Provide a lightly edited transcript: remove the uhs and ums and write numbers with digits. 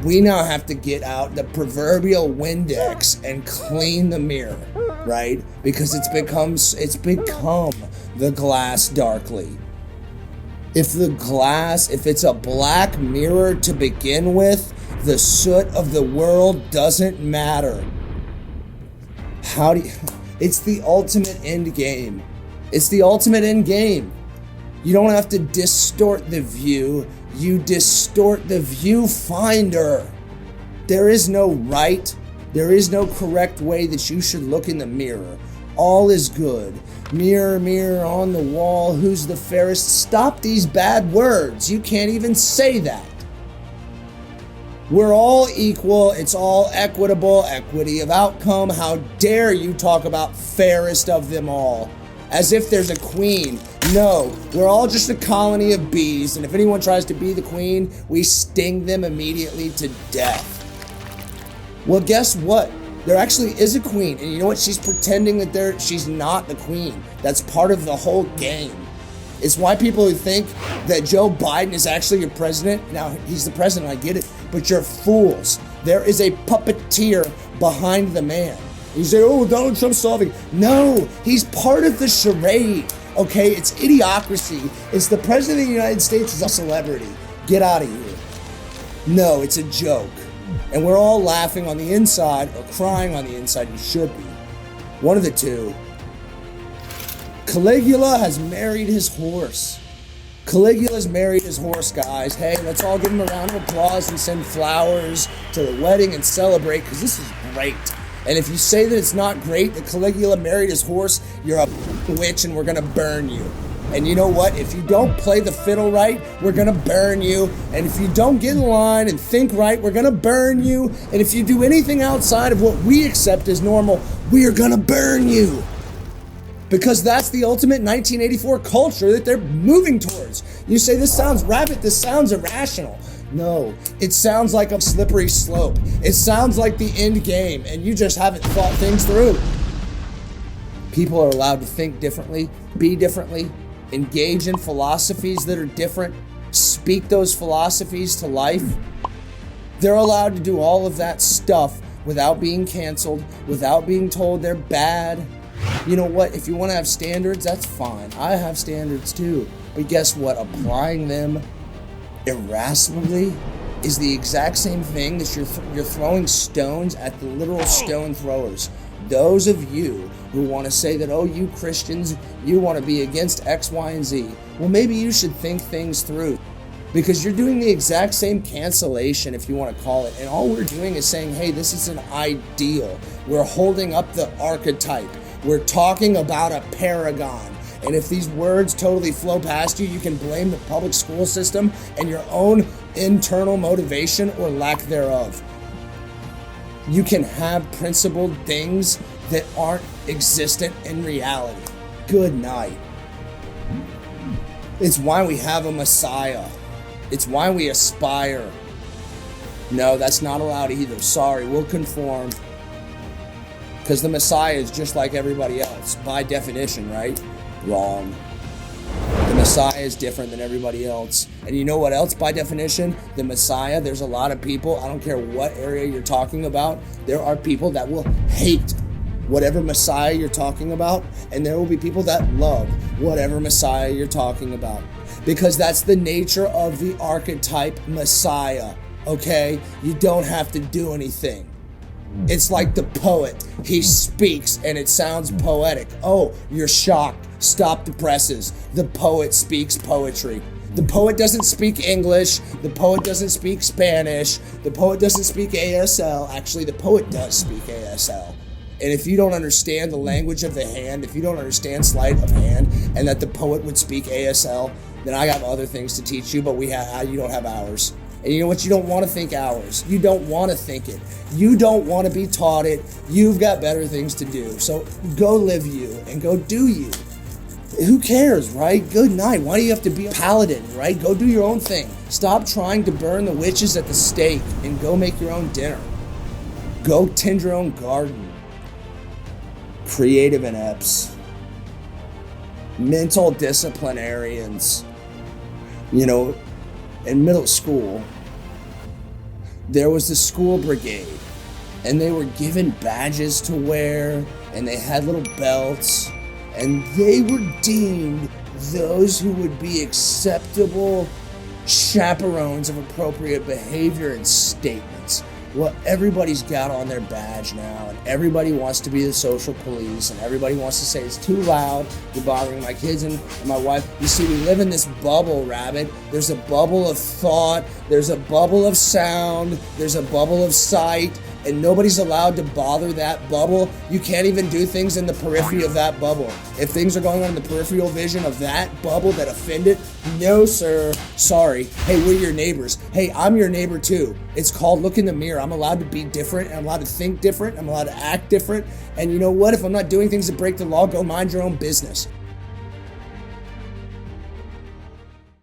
We now have to get out the proverbial Windex and clean the mirror, right? Because it's become the glass darkly. If it's a black mirror to begin with, the soot of the world doesn't matter. It's the ultimate end game. It's the ultimate end game. You don't have to distort the view, you distort the viewfinder. There is no right, there is no correct way that you should look in the mirror. All is good. Mirror, mirror on the wall, who's the fairest? Stop these bad words. You can't even say that. We're all equal. It's all equitable. Equity of outcome. How dare you talk about fairest of them all? As if there's a queen. No, we're all just a colony of bees, and if anyone tries to be the queen, we sting them immediately to death. Well, guess what? There actually is a queen, and you know what? She's pretending that she's not the queen. That's part of the whole game. It's why people who think that Joe Biden is actually your president, now he's the president, I get it, but you're fools. There is a puppeteer behind the man. You say, oh, Donald Trump's solving. No, he's part of the charade, okay? It's idiocracy. It's the president of the United States is a celebrity. Get out of here. No, it's a joke. And we're all laughing on the inside or crying on the inside. You should be. One of the two. Caligula has married his horse. Caligula's married his horse, guys. Hey, let's all give him a round of applause and send flowers to the wedding and celebrate, because this is great. And if you say that it's not great that Caligula married his horse, you're a witch and we're going to burn you. And you know what? If you don't play the fiddle right, we're going to burn you. And if you don't get in line and think right, we're going to burn you. And if you do anything outside of what we accept as normal, we are going to burn you. Because that's the ultimate 1984 culture that they're moving towards. You say, this sounds rabid, this sounds irrational. No, it sounds like a slippery slope. It sounds like the end game, and you just haven't thought things through. People are allowed to think differently, be differently, engage in philosophies that are different, speak those philosophies to life. They're allowed to do all of that stuff without being canceled, without being told they're bad. You know what? If you want to have standards, that's fine. I have standards too. But guess what? Applying them irascibly is the exact same thing that you're throwing stones at the literal stone throwers. Those of you who want to say that, oh, you Christians, you want to be against X, Y, and Z. Well, maybe you should think things through, because you're doing the exact same cancellation, if you want to call it. And all we're doing is saying, hey, this is an ideal. We're holding up the archetype. We're talking about a paragon. And if these words totally flow past you, you can blame the public school system and your own internal motivation or lack thereof. You can have principled things that aren't existent in reality. Good night. It's why we have a Messiah. It's why we aspire. No, that's not allowed either. Sorry, we'll conform. Because the Messiah is just like everybody else, by definition, right? Wrong. The Messiah is different than everybody else. And you know what else, by definition? The Messiah, there's a lot of people, I don't care what area you're talking about, there are people that will hate whatever Messiah you're talking about, and there will be people that love whatever Messiah you're talking about. Because that's the nature of the archetype Messiah, okay? You don't have to do anything. It's like the poet. He speaks and it sounds poetic. Oh, you're shocked. Stop the presses. The poet speaks poetry. The poet doesn't speak English. The poet doesn't speak Spanish. The poet doesn't speak ASL. Actually, the poet does speak ASL. And if you don't understand the language of the hand, if you don't understand sleight of hand, and that the poet would speak ASL, then I have other things to teach you, but you don't have ours. And you know what? You don't want to think ours. You don't want to think it. You don't want to be taught it. You've got better things to do. So go live you and go do you. Who cares, right? Good night. Why do you have to be a paladin, right? Go do your own thing. Stop trying to burn the witches at the stake and go make your own dinner. Go tend your own garden. Creative inepts. Mental disciplinarians. You know, in middle school, there was the school brigade, and they were given badges to wear, and they had little belts, and they were deemed those who would be acceptable chaperones of appropriate behavior and statements. Well, everybody's got on their badge now, and everybody wants to be the social police, and everybody wants to say it's too loud, you're bothering my kids and my wife. You see, we live in this bubble, Rabbit. There's a bubble of thought, there's a bubble of sound, there's a bubble of sight, and nobody's allowed to bother that bubble. You can't even do things in the periphery of that bubble. If things are going on in the peripheral vision of that bubble that offend it, no sir, sorry. Hey, we're your neighbors. Hey, I'm your neighbor too. It's called look in the mirror. I'm allowed to be different, and I'm allowed to think different, I'm allowed to act different, and you know what? If I'm not doing things that break the law, go mind your own business.